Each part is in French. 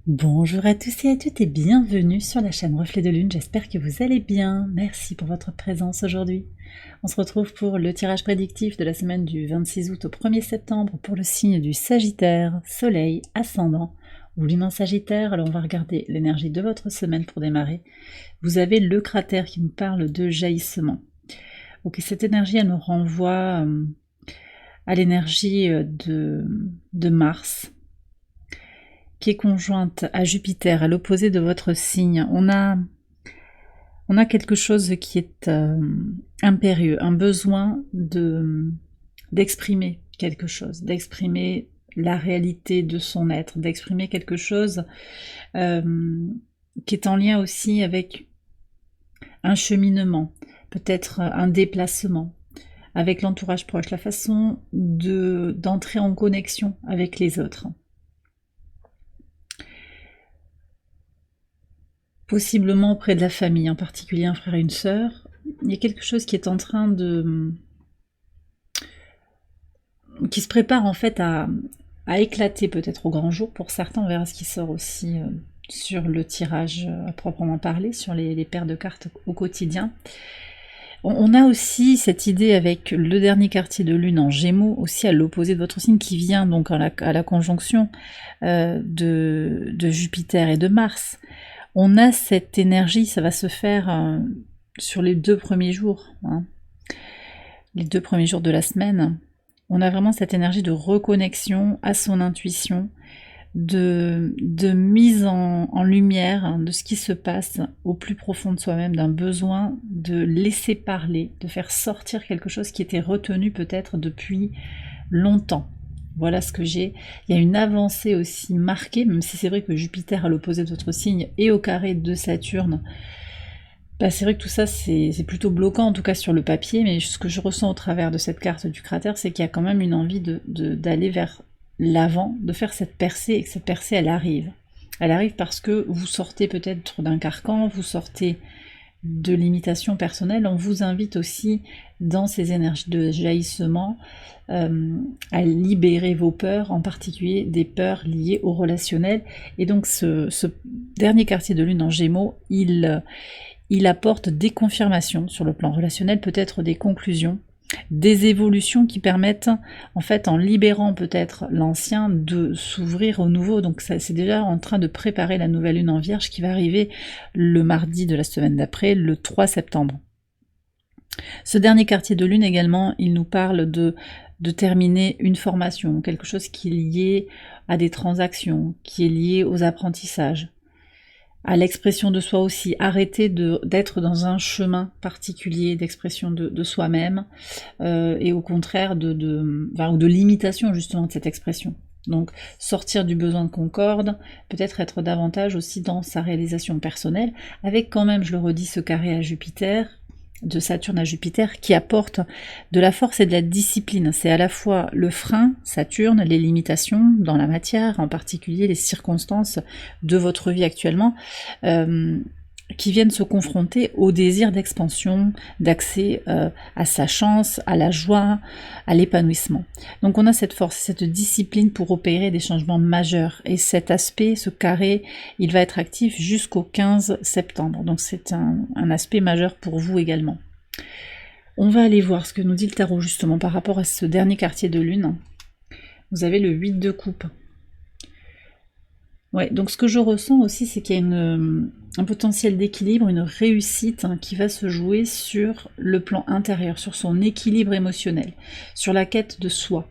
Bonjour à tous et à toutes et bienvenue sur la chaîne Reflet de Lune, j'espère que vous allez bien. Merci pour votre présence aujourd'hui. On se retrouve pour le tirage prédictif de la semaine du 26 août au 1er septembre pour le signe du Sagittaire, Soleil, Ascendant ou Lune en Sagittaire. Alors on va regarder l'énergie de votre semaine pour démarrer. Vous avez le cratère qui nous parle de jaillissement. Ok, cette énergie elle nous renvoie à l'énergie de Mars, qui est conjointe à Jupiter, à l'opposé de votre signe. On a quelque chose qui est impérieux, un besoin d'exprimer quelque chose, d'exprimer la réalité de son être, d'exprimer quelque chose qui est en lien aussi avec un cheminement, peut-être un déplacement avec l'entourage proche, la façon d'entrer en connexion avec les autres. Possiblement auprès de la famille, en particulier un frère et une sœur. Il y a quelque chose qui est en train qui se prépare en fait à éclater peut-être au grand jour. Pour certains, on verra ce qui sort aussi sur le tirage à proprement parler, sur les paires de cartes au quotidien. On a aussi cette idée avec le dernier quartier de lune en Gémeaux, aussi à l'opposé de votre signe, qui vient donc à la conjonction de Jupiter et de Mars. On a cette énergie, ça va se faire sur les 2 premiers jours, hein, les 2 premiers jours de la semaine. On a vraiment cette énergie de reconnexion à son intuition, de mise en lumière hein, de ce qui se passe au plus profond de soi-même, d'un besoin de laisser parler, de faire sortir quelque chose qui était retenu peut-être depuis longtemps. Voilà ce que j'ai. Il y a une avancée aussi marquée, même si c'est vrai que Jupiter à l'opposé de votre signe et au carré de Saturne, bah c'est vrai que tout ça c'est plutôt bloquant, en tout cas sur le papier, mais ce que je ressens au travers de cette carte du cratère, c'est qu'il y a quand même une envie d'aller vers l'avant, de faire cette percée, et que cette percée elle arrive. Elle arrive parce que vous sortez peut-être d'un carcan, vous sortez de limitation personnelle, on vous invite aussi dans ces énergies de jaillissement à libérer vos peurs, en particulier des peurs liées au relationnel. Et donc ce dernier quartier de lune en Gémeaux, il apporte des confirmations sur le plan relationnel, peut-être des conclusions, des évolutions qui permettent, en fait, en libérant peut-être l'ancien, de s'ouvrir au nouveau. Donc c'est déjà en train de préparer la nouvelle lune en Vierge qui va arriver le mardi de la semaine d'après, le 3 septembre. Ce dernier quartier de lune également, il nous parle de terminer une formation, quelque chose qui est lié à des transactions, qui est lié aux apprentissages, à l'expression de soi aussi, arrêter d'être dans un chemin particulier d'expression de soi-même et au contraire de limitation justement de cette expression. Donc sortir du besoin de concorde, peut-être être davantage aussi dans sa réalisation personnelle, avec quand même, je le redis, ce carré à Jupiter, de Saturne à Jupiter, qui apporte de la force et de la discipline. C'est à la fois le frein, Saturne, les limitations dans la matière, en particulier les circonstances de votre vie actuellement, qui viennent se confronter au désir d'expansion, d'accès à sa chance, à la joie, à l'épanouissement. Donc on a cette force, cette discipline pour opérer des changements majeurs. Et cet aspect, ce carré, il va être actif jusqu'au 15 septembre. Donc c'est un aspect majeur pour vous également. On va aller voir ce que nous dit le tarot justement par rapport à ce dernier quartier de lune. Vous avez le 8 de coupe. Ouais, donc ce que je ressens aussi, c'est qu'il y a un potentiel d'équilibre, une réussite hein, qui va se jouer sur le plan intérieur, sur son équilibre émotionnel, sur la quête de soi.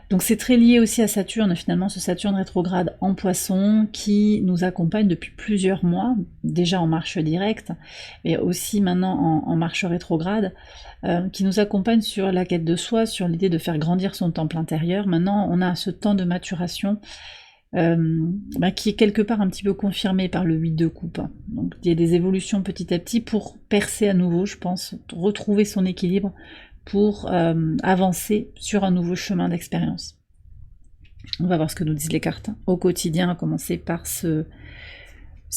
Donc c'est très lié aussi à Saturne, finalement, ce Saturne rétrograde en Poisson qui nous accompagne depuis plusieurs mois, déjà en marche directe, et aussi maintenant en marche rétrograde, qui nous accompagne sur la quête de soi, sur l'idée de faire grandir son temple intérieur. Maintenant, on a ce temps de maturation qui est quelque part un petit peu confirmé par le 8 de coupe. Donc il y a des évolutions petit à petit pour percer à nouveau, je pense, retrouver son équilibre pour avancer sur un nouveau chemin d'expérience. On va voir ce que nous disent les cartes au quotidien, à commencer par ce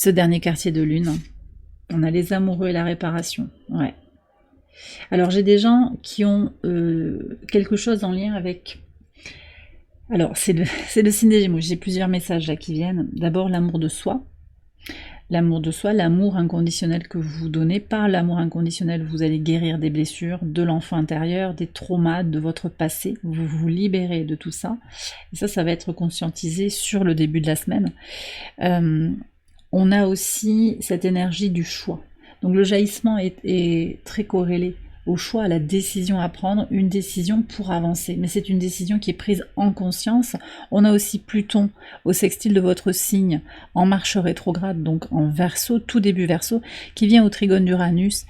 dernier quartier de lune. On a les amoureux et la réparation. Ouais. Alors j'ai des gens qui ont quelque chose en lien avec Alors, c'est le signe des Gémeaux. J'ai plusieurs messages là qui viennent. D'abord, l'amour de soi. L'amour de soi, l'amour inconditionnel que vous vous donnez. Par l'amour inconditionnel, vous allez guérir des blessures, de l'enfant intérieur, des traumas, de votre passé. Vous vous libérez de tout ça. Et ça va être conscientisé sur le début de la semaine. On a aussi cette énergie du choix. Donc le jaillissement est très corrélé au choix, à la décision à prendre, une décision pour avancer. Mais c'est une décision qui est prise en conscience. On a aussi Pluton au sextile de votre signe, en marche rétrograde, donc en Verseau, tout début Verseau, qui vient au trigone d'Uranus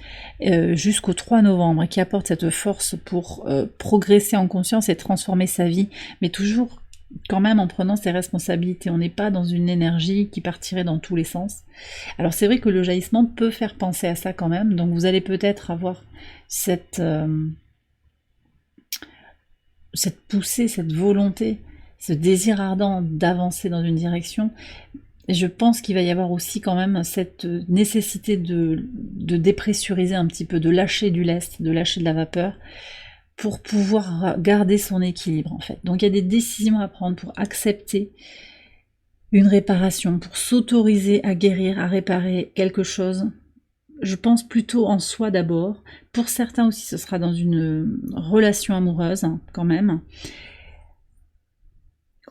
jusqu'au 3 novembre, et qui apporte cette force pour progresser en conscience et transformer sa vie, mais toujours quand même en prenant ses responsabilités. On n'est pas dans une énergie qui partirait dans tous les sens. Alors c'est vrai que le jaillissement peut faire penser à ça quand même, donc vous allez peut-être avoir cette poussée, cette volonté, ce désir ardent d'avancer dans une direction. Et je pense qu'il va y avoir aussi quand même cette nécessité de dépressuriser un petit peu, de lâcher du lest, de lâcher de la vapeur, pour pouvoir garder son équilibre en fait. Donc il y a des décisions à prendre pour accepter une réparation, pour s'autoriser à guérir, à réparer quelque chose. Je pense plutôt en soi d'abord. Pour certains aussi, ce sera dans une relation amoureuse quand même.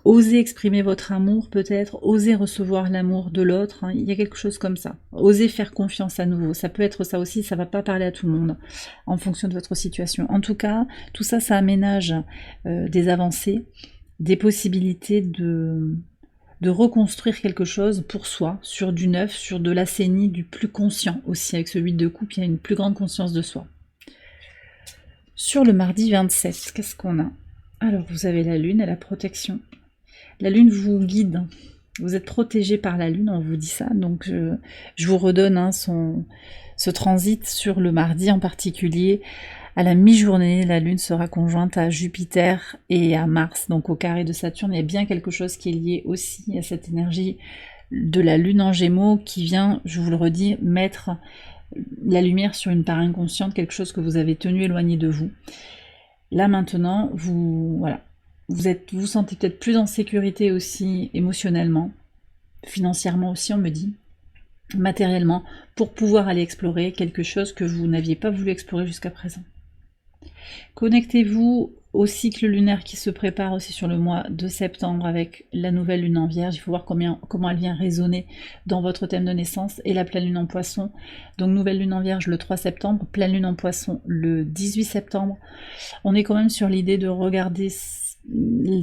Osez exprimer votre amour peut-être, osez recevoir l'amour de l'autre, il y a quelque chose comme ça. Osez faire confiance à nouveau, ça peut être ça aussi, ça va pas parler à tout le monde, en fonction de votre situation. En tout cas, tout ça, ça aménage des avancées, des possibilités de reconstruire quelque chose pour soi, sur du neuf, sur de l'assaini, du plus conscient aussi. Avec ce 8 de coupe, il y a une plus grande conscience de soi. Sur le mardi 27, qu'est-ce qu'on a? Alors, vous avez la lune et la protection. La lune vous guide, vous êtes protégé par la lune, on vous dit ça, donc je vous redonne ce transit sur le mardi en particulier. À la mi-journée, la lune sera conjointe à Jupiter et à Mars, donc au carré de Saturne. Il y a bien quelque chose qui est lié aussi à cette énergie de la lune en Gémeaux qui vient, je vous le redis, mettre la lumière sur une part inconsciente, quelque chose que vous avez tenu éloigné de vous. Là maintenant, voilà. Vous sentez peut-être plus en sécurité aussi émotionnellement, financièrement aussi on me dit, matériellement, pour pouvoir aller explorer quelque chose que vous n'aviez pas voulu explorer jusqu'à présent. Connectez-vous au cycle lunaire qui se prépare aussi sur le mois de septembre avec la nouvelle lune en Vierge. Il faut voir comment elle vient résonner dans votre thème de naissance, et la pleine lune en Poisson. Donc nouvelle lune en Vierge le 3 septembre, pleine lune en Poisson le 18 septembre. On est quand même sur l'idée de regarder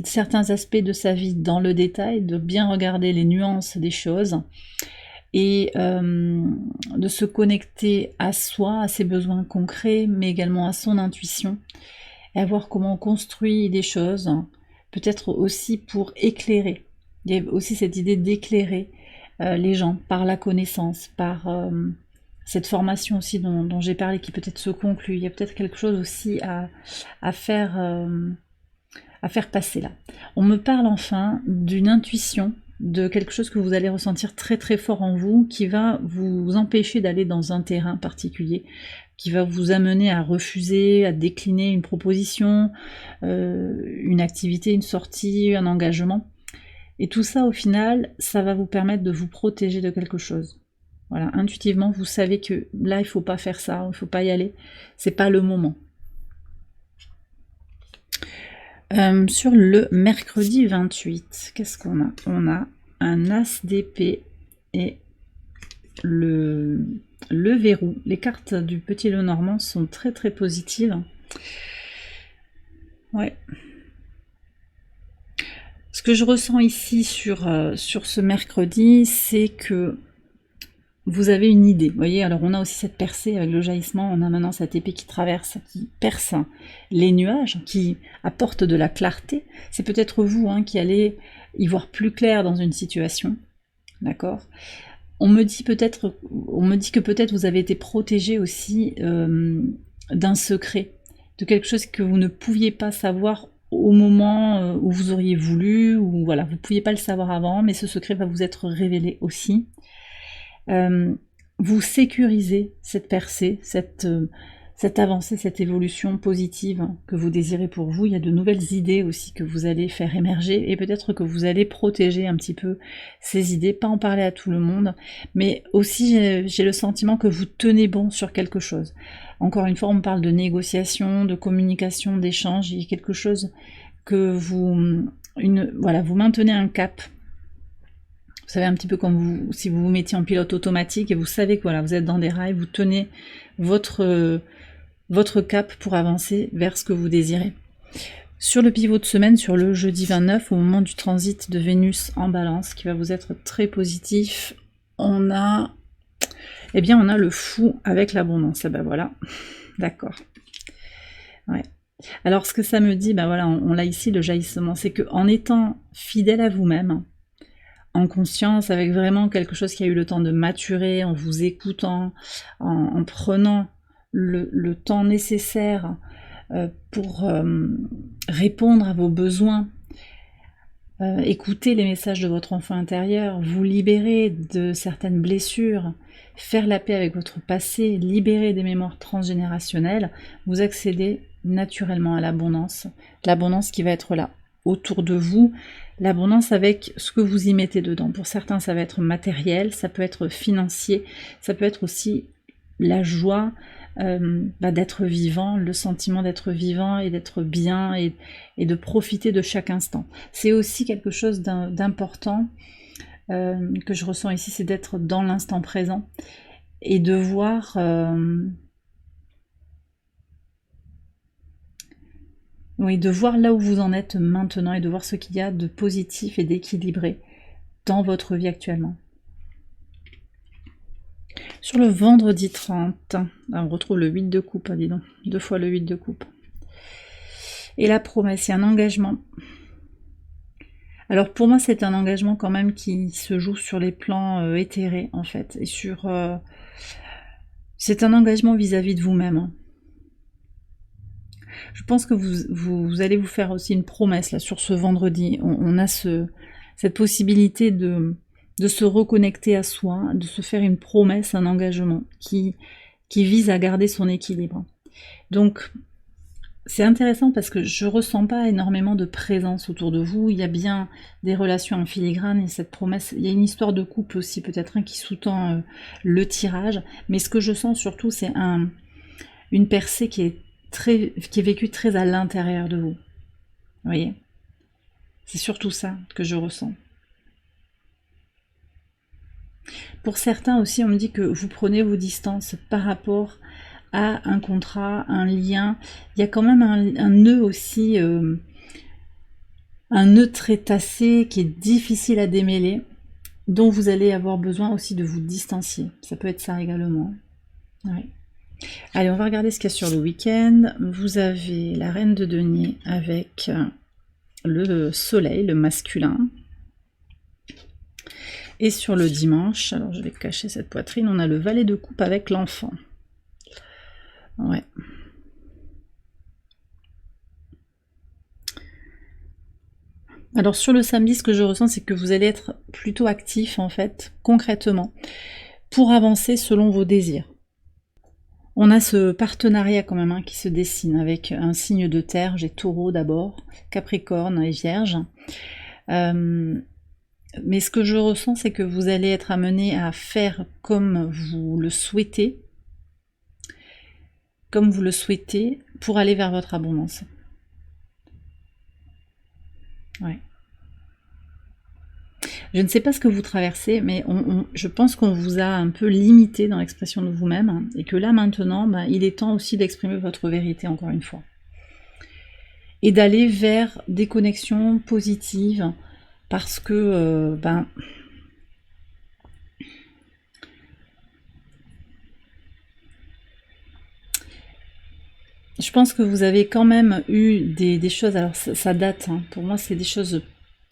certains aspects de sa vie dans le détail, de bien regarder les nuances des choses et de se connecter à soi, à ses besoins concrets, mais également à son intuition, et à voir comment on construit des choses, peut-être aussi pour éclairer. Il y a aussi cette idée d'éclairer les gens par la connaissance, par cette formation aussi dont j'ai parlé qui peut-être se conclut. Il y a peut-être quelque chose aussi à faire passer là. On me parle enfin d'une intuition, de quelque chose que vous allez ressentir très très fort en vous, qui va vous empêcher d'aller dans un terrain particulier, qui va vous amener à refuser, à décliner une proposition, une activité, une sortie, un engagement. Et tout ça, au final, ça va vous permettre de vous protéger de quelque chose. Voilà, intuitivement, vous savez que là, il ne faut pas faire ça, il ne faut pas y aller, c'est pas le moment. Sur le mercredi 28, qu'est-ce qu'on a? On a un as d'épée et le verrou. Les cartes du petit Lenormand sont très très positives. Ouais. Ce que je ressens ici sur ce mercredi, c'est que vous avez une idée, vous voyez, alors on a aussi cette percée avec le jaillissement, on a maintenant cette épée qui traverse, qui perce les nuages, qui apporte de la clarté. C'est peut-être vous qui allez y voir plus clair dans une situation, d'accord? On me dit que peut-être vous avez été protégé aussi d'un secret, de quelque chose que vous ne pouviez pas savoir au moment où vous auriez voulu, ou voilà, vous ne pouviez pas le savoir avant, mais ce secret va vous être révélé aussi. Vous sécurisez cette percée, cette cette avancée, cette évolution positive que vous désirez pour vous. Il y a de nouvelles idées aussi que vous allez faire émerger et peut-être que vous allez protéger un petit peu ces idées, pas en parler à tout le monde, mais aussi j'ai le sentiment que vous tenez bon sur quelque chose. Encore une fois, on parle de négociation, de communication, d'échange, il y a quelque chose que vous maintenez un cap. Vous savez, un petit peu comme si vous vous mettiez en pilote automatique et vous savez que vous êtes dans des rails, vous tenez votre cap pour avancer vers ce que vous désirez. Sur le pivot de semaine, sur le jeudi 29, au moment du transit de Vénus en Balance, qui va vous être très positif, on a le fou avec l'abondance. Ben voilà, d'accord. Ouais. Alors ce que ça me dit, on l'a ici, le jaillissement, c'est qu'en étant fidèle à vous-même, en conscience, avec vraiment quelque chose qui a eu le temps de maturer, en vous écoutant, en prenant le temps nécessaire pour répondre à vos besoins, écouter les messages de votre enfant intérieur, vous libérer de certaines blessures, faire la paix avec votre passé, libérer des mémoires transgénérationnelles, vous accédez naturellement à l'abondance qui va être là, autour de vous, l'abondance avec ce que vous y mettez dedans. Pour certains, ça va être matériel, ça peut être financier, ça peut être aussi la joie d'être vivant, le sentiment d'être vivant et d'être bien et de profiter de chaque instant. C'est aussi quelque chose d'important que je ressens ici, c'est d'être dans l'instant présent et de voir de voir là où vous en êtes maintenant et de voir ce qu'il y a de positif et d'équilibré dans votre vie actuellement. Sur le vendredi 30, on retrouve le 8 de coupe, dis donc, 2 fois le 8 de coupe. Et la promesse, il y a un engagement. Alors pour moi, c'est un engagement quand même qui se joue sur les plans éthérés, en fait. Et c'est un engagement vis-à-vis de vous-même. Je pense que vous allez vous faire aussi une promesse là sur ce vendredi. On a cette possibilité de se reconnecter à soi, de se faire une promesse, un engagement qui vise à garder son équilibre. Donc c'est intéressant parce que je ressens pas énormément de présence autour de vous. Il y a bien des relations en filigrane et cette promesse, il y a une histoire de couple aussi peut-être qui sous-tend le tirage. Mais ce que je sens surtout, c'est une percée qui est vécue très à l'intérieur de vous. Vous voyez ? C'est surtout ça que je ressens. Pour certains aussi, on me dit que vous prenez vos distances par rapport à un contrat, un lien. Il y a quand même un nœud aussi, un nœud très tassé qui est difficile à démêler, dont vous allez avoir besoin aussi de vous distancier. Ça peut être ça également. Ouais. Allez, on va regarder ce qu'il y a sur le week-end. Vous avez la reine de denier avec le soleil, le masculin. Et sur le dimanche, alors je vais cacher cette poitrine, on a le valet de coupe avec l'enfant. Ouais. Alors sur le samedi, ce que je ressens, c'est que vous allez être plutôt actif en fait, concrètement, pour avancer selon vos désirs. On a ce partenariat quand même qui se dessine avec un signe de terre. J'ai Taureau d'abord, Capricorne et Vierge. Mais ce que je ressens, c'est que vous allez être amené à faire comme vous le souhaitez, pour aller vers votre abondance. Ouais. Je ne sais pas ce que vous traversez, mais je pense qu'on vous a un peu limité dans l'expression de vous-même, et que là maintenant, il est temps aussi d'exprimer votre vérité encore une fois. Et d'aller vers des connexions positives, parce que, je pense que vous avez quand même eu des choses, alors ça date, pour moi c'est des choses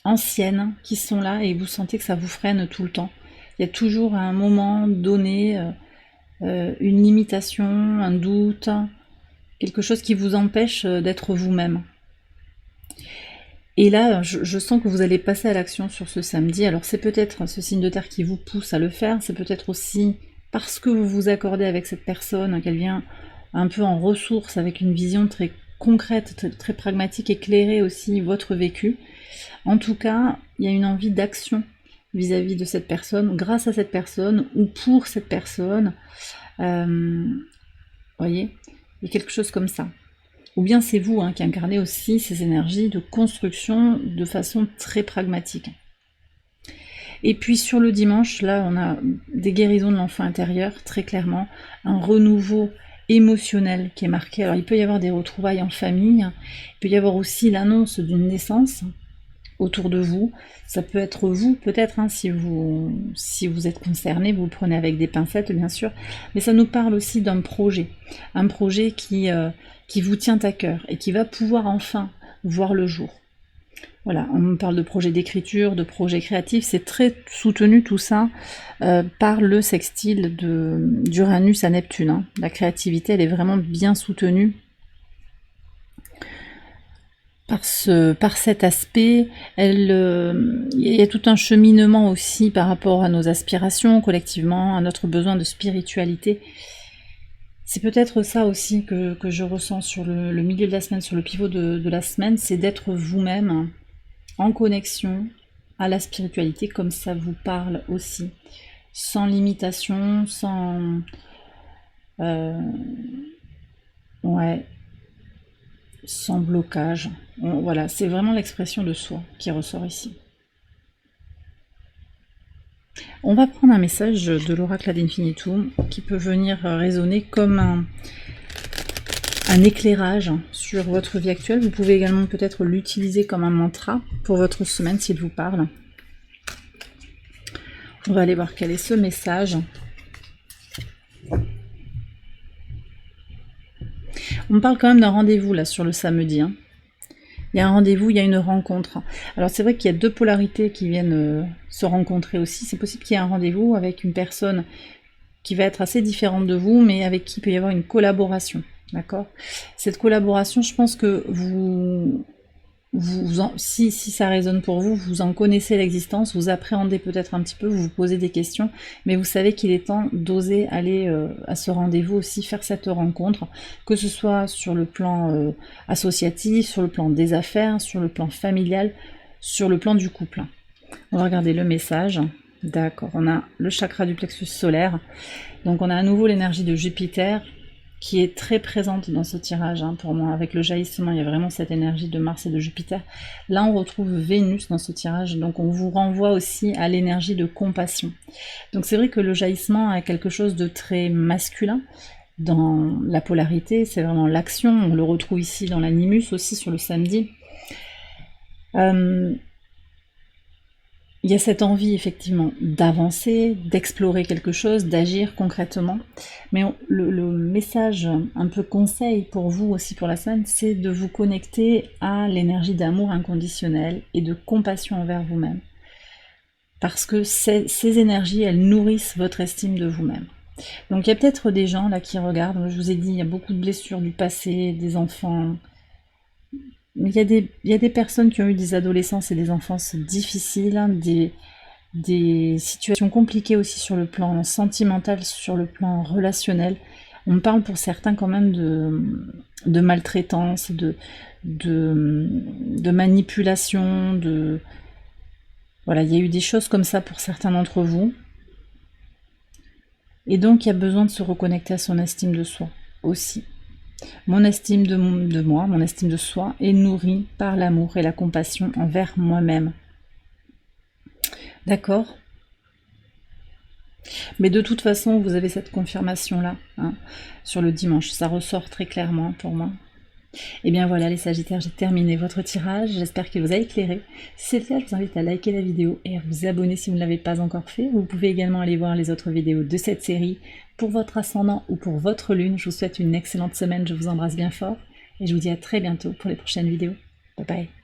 anciennes qui sont là et vous sentez que ça vous freine tout le temps. Il y a toujours à un moment donné une limitation, un doute, quelque chose qui vous empêche d'être vous-même. Et là, je sens que vous allez passer à l'action sur ce samedi. Alors c'est peut-être ce signe de terre qui vous pousse à le faire, c'est peut-être aussi parce que vous vous accordez avec cette personne, qu'elle vient un peu en ressources, avec une vision très concrète, très pragmatique, éclairer aussi votre vécu. En tout cas, il y a une envie d'action vis-à-vis de cette personne, grâce à cette personne ou pour cette personne. Voyez, il y a quelque chose comme ça. Ou bien c'est vous qui incarnez aussi ces énergies de construction de façon très pragmatique. Et puis sur le dimanche, là, on a des guérisons de l'enfant intérieur, très clairement, un renouveau émotionnel qui est marqué. Alors il peut y avoir des retrouvailles en famille, il peut y avoir aussi l'annonce d'une naissance autour de vous. Ça peut être vous, peut-être, si vous êtes concerné, vous le prenez avec des pincettes, bien sûr, mais ça nous parle aussi d'un projet, un projet qui vous tient à cœur et qui va pouvoir enfin voir le jour. Voilà, on parle de projet d'écriture, de projet créatif, c'est très soutenu tout ça par le sextile d'Uranus à Neptune. La créativité, elle est vraiment bien soutenue par cet aspect. Il y a tout un cheminement aussi par rapport à nos aspirations collectivement, à notre besoin de spiritualité. C'est peut-être ça aussi que je ressens sur le milieu de la semaine, sur le pivot de la semaine, c'est d'être vous-même en connexion à la spiritualité, comme ça vous parle aussi, sans limitation, sans blocage. Voilà, c'est vraiment l'expression de soi qui ressort ici. On va prendre un message de l'oracle ad infinitum qui peut venir résonner comme un éclairage sur votre vie actuelle. Vous pouvez également peut-être l'utiliser comme un mantra pour votre semaine s'il vous parle. On va aller voir quel est ce message. On parle quand même d'un rendez-vous là sur le samedi. Il y a un rendez-vous, il y a une rencontre. Alors c'est vrai qu'il y a deux polarités qui viennent se rencontrer aussi. C'est possible qu'il y ait un rendez-vous avec une personne qui va être assez différente de vous, mais avec qui il peut y avoir une collaboration. D'accord ? Cette collaboration, je pense que si ça résonne pour vous, vous en connaissez l'existence, vous appréhendez peut-être un petit peu, vous vous posez des questions, mais vous savez qu'il est temps d'oser aller à ce rendez-vous aussi, faire cette rencontre, que ce soit sur le plan associatif, sur le plan des affaires, sur le plan familial, sur le plan du couple. On va regarder le message. D'accord, on a le chakra du plexus solaire, donc on a à nouveau l'énergie de Jupiter, qui est très présente dans ce tirage pour moi. Avec le jaillissement, il y a vraiment cette énergie de Mars et de Jupiter. Là, on retrouve Vénus dans ce tirage, donc on vous renvoie aussi à l'énergie de compassion. Donc c'est vrai que le jaillissement a quelque chose de très masculin dans la polarité, c'est vraiment l'action. On le retrouve ici dans l'animus aussi sur le samedi. Il y a cette envie effectivement d'avancer, d'explorer quelque chose, d'agir concrètement. Mais le message un peu conseil pour vous aussi pour la semaine, c'est de vous connecter à l'énergie d'amour inconditionnel et de compassion envers vous-même. Parce que ces énergies, elles nourrissent votre estime de vous-même. Donc il y a peut-être des gens là qui regardent, je vous ai dit, il y a beaucoup de blessures du passé, des enfants. Il y a des personnes qui ont eu des adolescences et des enfances difficiles, des situations compliquées aussi sur le plan sentimental, sur le plan relationnel. On parle pour certains quand même de maltraitance, de manipulation, voilà, il y a eu des choses comme ça pour certains d'entre vous. Et donc il y a besoin de se reconnecter à son estime de soi aussi. Mon estime de moi, mon estime de soi est nourrie par l'amour et la compassion envers moi-même. D'accord ? Mais de toute façon, vous avez cette confirmation-là sur le dimanche. Ça ressort très clairement pour moi. Et bien voilà les Sagittaires, j'ai terminé votre tirage, j'espère qu'il vous a éclairé. Si c'est le cas, je vous invite à liker la vidéo et à vous abonner si vous ne l'avez pas encore fait. Vous pouvez également aller voir les autres vidéos de cette série pour votre ascendant ou pour votre lune. Je vous souhaite une excellente semaine, je vous embrasse bien fort et je vous dis à très bientôt pour les prochaines vidéos. Bye bye.